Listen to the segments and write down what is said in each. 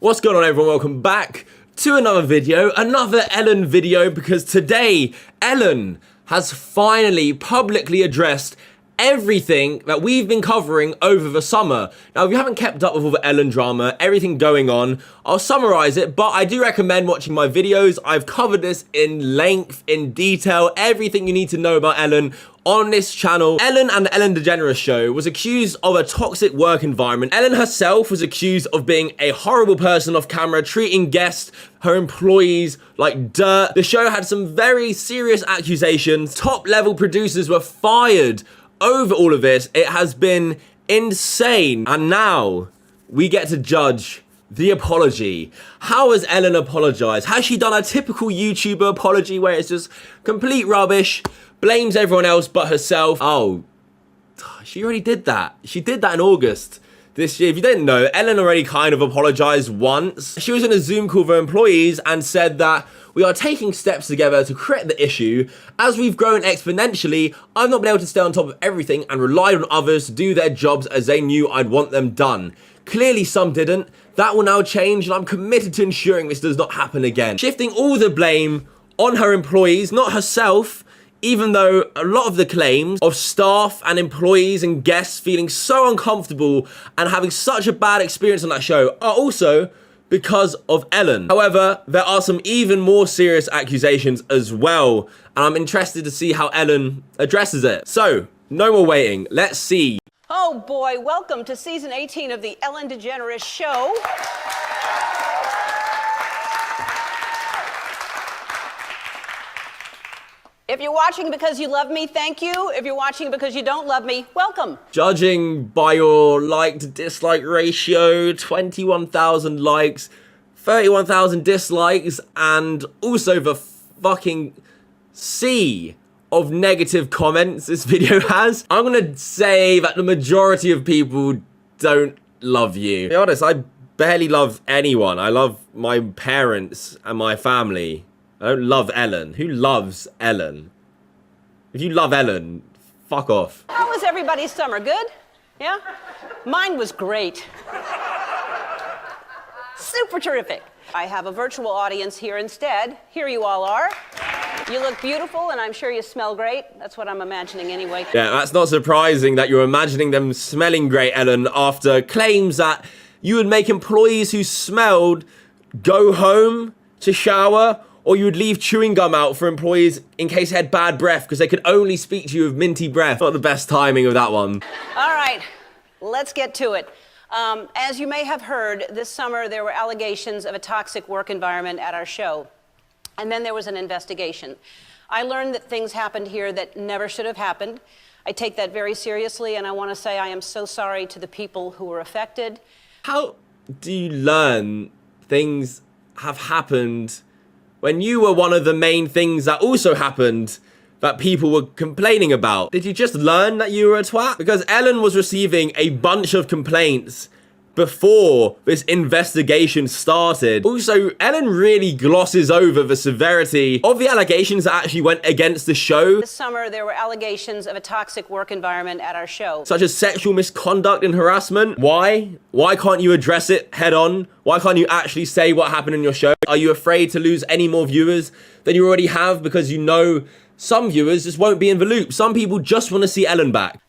What's going on, everyone? Welcome back to another video, another Ellen video, because today Ellen has finally publicly addressed everything that we've been covering over the summer. Now, if you haven't kept up with all the Ellen drama, everything going on, I'll summarize it, but I do recommend watching my videos. I've covered this in length, in detail, everything you need to know about Ellen on this channel. Ellen and the Ellen DeGeneres Show was accused of a toxic work environment. Ellen herself was accused of being a horrible person off camera, treating guests, her employees, like dirt. The show had some very serious accusations. Top level producers were fired over all of this. It has been insane. And now we get to judge the apology. How has Ellen apologized? Has she done a typical YouTuber apology where it's just complete rubbish, blames everyone else but herself? Oh, she already did that. She did that in August this year. If you didn't know, Ellen already kind of apologized once. She was in a Zoom call for employees and said that we are taking steps together to correct the issue. As we've grown exponentially, I've not been able to stay on top of everything and relied on others to do their jobs as they knew I'd want them done. Clearly some didn't. That will now change, and I'm committed to ensuring this does not happen again. Shifting all the blame on her employees, not herself, even though a lot of the claims of staff and employees and guests feeling so uncomfortable and having such a bad experience on that show are also because of Ellen. However, there are some even more serious accusations as well, and I'm interested to see how Ellen addresses it. So, no more waiting. Let's see. Oh boy, welcome to season 18 of the Ellen DeGeneres Show. If you're watching because you love me, thank you. If you're watching because you don't love me, welcome. Judging by your like to dislike ratio, 21,000 likes, 31,000 dislikes, and also the fucking sea of negative comments this video has, I'm gonna say that the majority of people don't love you. To be honest, I barely love anyone. I love my parents and my family. I don't love Ellen. Who loves Ellen? If you love Ellen, fuck off. How was everybody's summer? Good? Yeah? Mine was great. Super terrific. I have a virtual audience here instead. Here you all are. You look beautiful, and I'm sure you smell great. That's what I'm imagining anyway. Yeah, that's not surprising that you're imagining them smelling great, Ellen, after claims that you would make employees who smelled go home to shower, or you would leave chewing gum out for employees in case they had bad breath because they could only speak to you with minty breath. Not the best timing of that one. All right, let's get to it. As you may have heard, this summer there were allegations of a toxic work environment at our show. And then there was an investigation. I learned that things happened here that never should have happened. I take that very seriously, and I want to say I am so sorry to the people who were affected. How do you learn things have happened when you were one of the main things that also happened that people were complaining about? Did you just learn that you were a twat? Because Ellen was receiving a bunch of complaints before this investigation started. Also, Ellen really glosses over the severity of the allegations that actually went against the show. This summer, there were allegations of a toxic work environment at our show. Such as sexual misconduct and harassment. Why? Why can't you address it head on? Why can't you actually say what happened in your show? Are you afraid to lose any more viewers than you already have because you know some viewers just won't be in the loop? Some people just want to see Ellen back.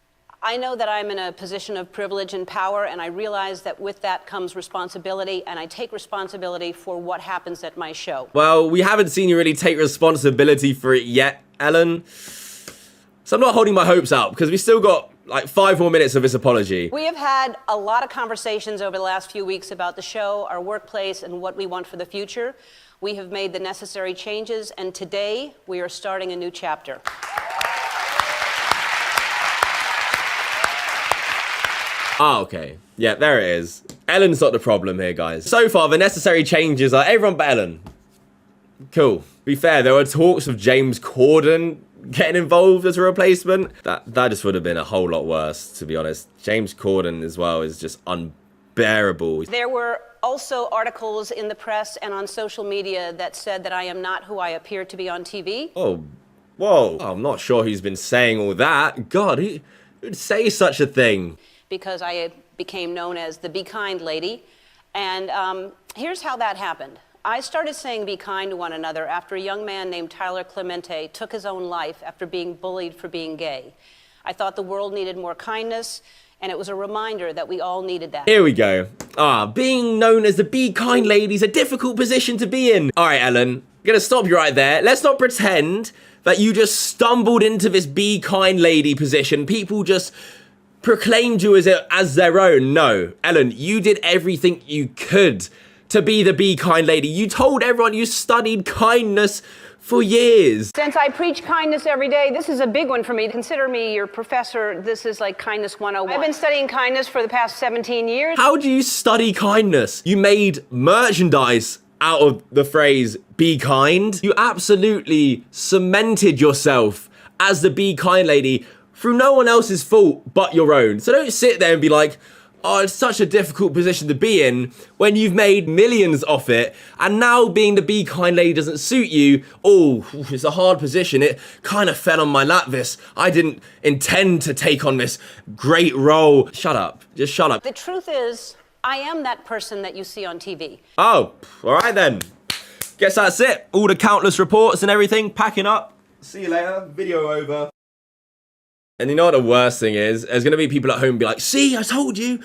I know that I'm in a position of privilege and power, and I realize that with that comes responsibility, and I take responsibility for what happens at my show. Well, we haven't seen you really take responsibility for it yet, Ellen. So I'm not holding my hopes out because we still got like 5 more minutes of this apology. We have had a lot of conversations over the last few weeks about the show, our workplace, and what we want for the future. We have made the necessary changes, and today we are starting a new chapter. Ah, okay. Yeah, there it is. Ellen's not the problem here, guys. So far, the necessary changes are everyone but Ellen. Cool. To be fair, there were talks of James Corden getting involved as a replacement. That just would have been a whole lot worse, to be honest. James Corden as well is just unbearable. There were also articles in the press and on social media that said that I am not who I appear to be on TV. Oh, whoa. Oh, I'm not sure who's been saying all that. God, who would say such a thing? Because I became known as the Be Kind Lady. And Here's how that happened. I started saying be kind to one another after a young man named Tyler Clemente took his own life after being bullied for being gay. I thought the world needed more kindness, and it was a reminder that we all needed that. Here we go. Being known as the Be Kind Lady is a difficult position to be in. All right, Ellen, I'm gonna stop you right there. Let's not pretend that you just stumbled into this Be Kind Lady position. People just proclaimed you as their own. No, Ellen, you did everything you could to be the Be Kind Lady. You told everyone you studied kindness for years. Since I preach kindness every day, this is a big one for me. Consider me your professor. This is like kindness 101. I've been studying kindness for the past 17 years. How do you study kindness? You made merchandise out of the phrase be kind. You absolutely cemented yourself as the Be Kind Lady through no one else's fault but your own. So don't sit there and be like, oh, it's such a difficult position to be in when you've made millions off it, and now being the Be Kind Lady doesn't suit you. Oh, it's a hard position. It kind of fell on my lap, this. I didn't intend to take on this great role. Shut up. Just shut up. The truth is, I am that person that you see on TV. Oh, all right then. Guess that's it. All the countless reports and everything, packing up. See you later. Video over. And you know what the worst thing is? There's gonna be people at home be like, see, I told you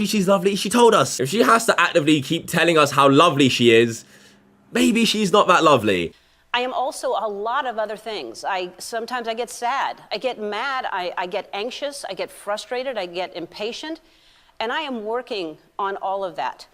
she's lovely, she told us. If she has to actively keep telling us how lovely she is, maybe she's not that lovely. I am also a lot of other things. Sometimes I get sad, I get mad, I get anxious, I get frustrated, I get impatient, and I am working on all of that.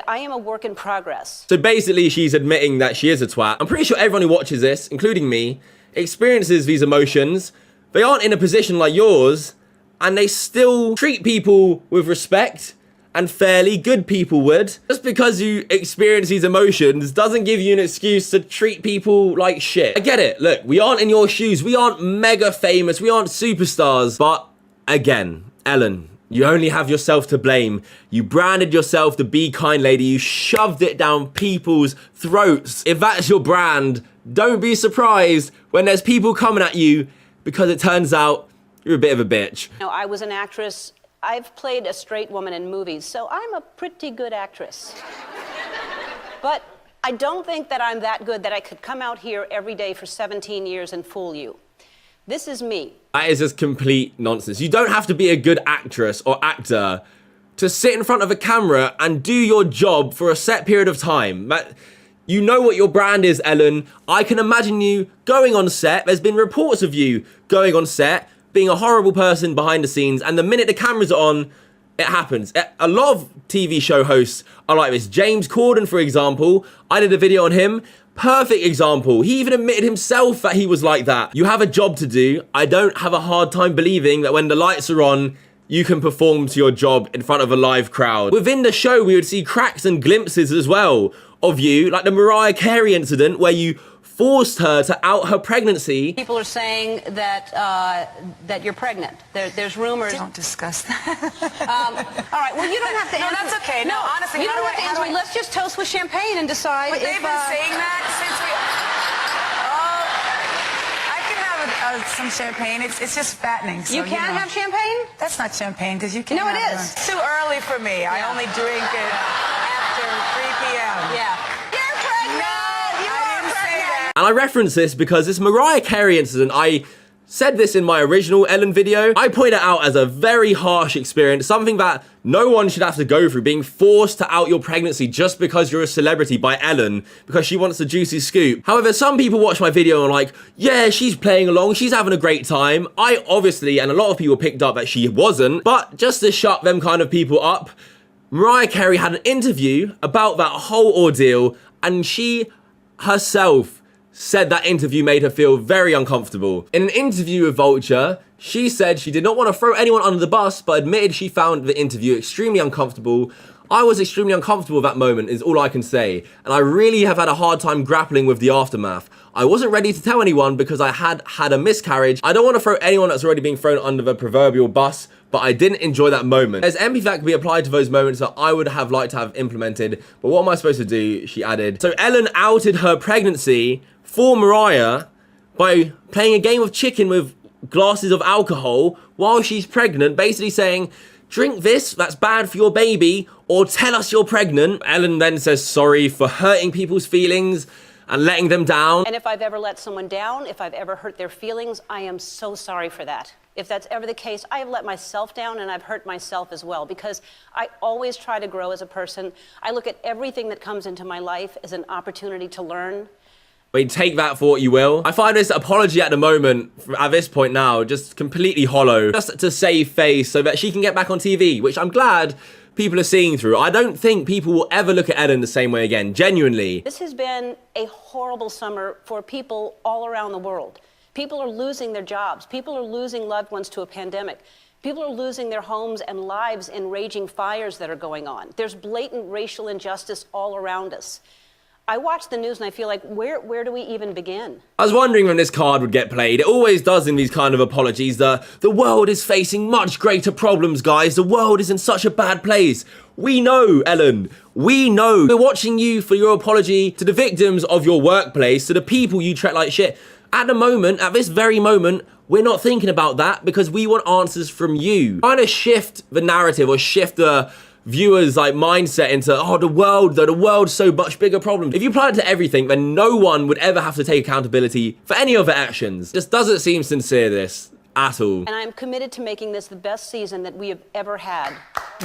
I am a work in progress. So basically she's admitting that she is a twat. I'm pretty sure everyone who watches this, including me, experiences these emotions. They aren't in a position like yours, and they still treat people with respect and fairly good people would. Just because you experience these emotions doesn't give you an excuse to treat people like shit. I get it. Look, we aren't in your shoes. We aren't mega famous. We aren't superstars. But again, Ellen, you only have yourself to blame. You branded yourself the Be Kind Lady. You shoved it down people's throats. If that's your brand, don't be surprised when there's people coming at you because it turns out you're a bit of a bitch. You know, I was an actress. I've played a straight woman in movies, so I'm a pretty good actress. But I don't think that I'm that good that I could come out here every day for 17 years and fool you. This is me. That is just complete nonsense. You don't have to be a good actress or actor to sit in front of a camera and do your job for a set period of time. You know what your brand is, Ellen. I can imagine you going on set. There's been reports of you going on set, being a horrible person behind the scenes, and the minute the cameras are on, it happens. A lot of TV show hosts are like this. James Corden, for example, I did a video on him. Perfect example. He even admitted himself that he was like that. You have a job to do. I don't have a hard time believing that when the lights are on, you can perform to your job in front of a live crowd. Within the show, we would see cracks and glimpses as well of you, like the Mariah Carey incident where you forced her to out her pregnancy. People are saying that that you're pregnant. There's rumors. Don't discuss that. All right. Well, you don't have to answer. No, that's okay. No, honestly, you don't have to answer. Let's just toast with champagne and decide. But they've been saying that since we. I can have some champagne. It's just fattening. So, you can't have champagne. That's not champagne because you can't. No, it have is. It's too early for me. I only drink it after 3 p.m. Yeah. You're pregnant. No, I didn't say that. And I reference this because this Mariah Carey incident, I said this in my original Ellen video. I point it out as a very harsh experience, something that no one should have to go through, being forced to out your pregnancy just because you're a celebrity by Ellen, because she wants the juicy scoop. However, some people watch my video and are like, yeah, she's playing along, she's having a great time. I obviously, and a lot of people picked up that she wasn't, but just to shut them kind of people up, Mariah Carey had an interview about that whole ordeal, and she herself said that interview made her feel very uncomfortable. In an interview with Vulture, she said she did not want to throw anyone under the bus, but admitted she found the interview extremely uncomfortable. I was extremely uncomfortable at that moment, is all I can say. And I really have had a hard time grappling with the aftermath. I wasn't ready to tell anyone because I had a miscarriage. I don't want to throw anyone that's already being thrown under the proverbial bus, but I didn't enjoy that moment. There's empathy that can be applied to those moments that I would have liked to have implemented, but what am I supposed to do? She added. So Ellen outed her pregnancy for Mariah by playing a game of chicken with glasses of alcohol while she's pregnant, basically saying, drink this, that's bad for your baby, or tell us you're pregnant. Ellen then says sorry for hurting people's feelings and letting them down. And if I've ever let someone down, if I've ever hurt their feelings, I am so sorry for that. If that's ever the case, I have let myself down and I've hurt myself as well, because I always try to grow as a person. I look at everything that comes into my life as an opportunity to learn. But take that for what you will. I find this apology at the moment, at this point now, just completely hollow. Just to save face so that she can get back on TV, which I'm glad people are seeing through. I don't think people will ever look at Ellen the same way again, genuinely. This has been a horrible summer for people all around the world. People are losing their jobs. People are losing loved ones to a pandemic. People are losing their homes and lives in raging fires that are going on. There's blatant racial injustice all around us. I watch the news and I feel like, where do we even begin? I was wondering when this card would get played. It always does in these kind of apologies. The world is facing much greater problems, guys. The world is in such a bad place. We know, Ellen. We know. We're watching you for your apology to the victims of your workplace, to the people you treat like shit. At the moment, at this very moment, we're not thinking about that because we want answers from you. Trying to shift the narrative or shift the viewers' like mindset into, oh, the world's so much bigger problem. If you apply it to everything, then no one would ever have to take accountability for any of their actions. Just doesn't seem sincere, this, at all. And I'm committed to making this the best season that we have ever had.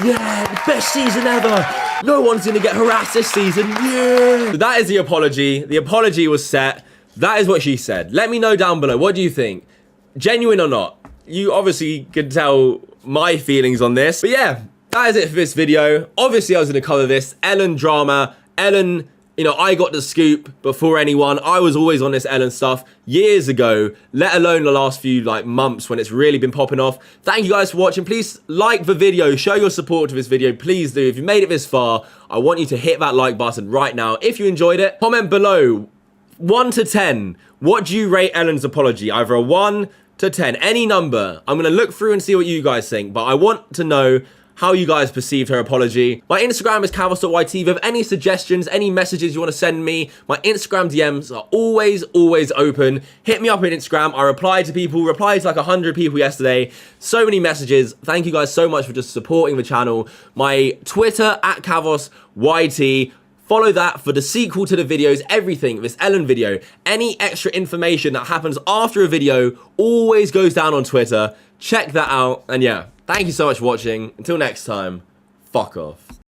Yeah, the best season ever. No one's gonna get harassed this season, yeah. So that is the apology. The apology was set. That is what she said. Let me know down below, what do you think? Genuine or not? You obviously can tell my feelings on this, but yeah. That is it for this video. Obviously, I was going to cover this Ellen drama. Ellen, you know, I got the scoop before anyone. I was always on this Ellen stuff years ago, let alone the last few like months when it's really been popping off. Thank you guys for watching. Please like the video. Show your support to this video. Please do. If you made it this far, I want you to hit that like button right now. If you enjoyed it, comment below. 1 to 10. What do you rate Ellen's apology? Either a 1 to 10. Any number. I'm going to look through and see what you guys think. But I want to know how you guys perceived her apology. My Instagram is kavos.yt. If you have any suggestions, any messages you want to send me, my Instagram DMs are always open. Hit me up on Instagram. I replied to people, replied to like 100 people yesterday. So many messages. Thank you guys so much for just supporting the channel. My Twitter, at KavosYT. Follow that for the sequel to the videos, everything, this Ellen video. Any extra information that happens after a video always goes down on Twitter. Check that out. And yeah. Thank you so much for watching. Until next time, fuck off.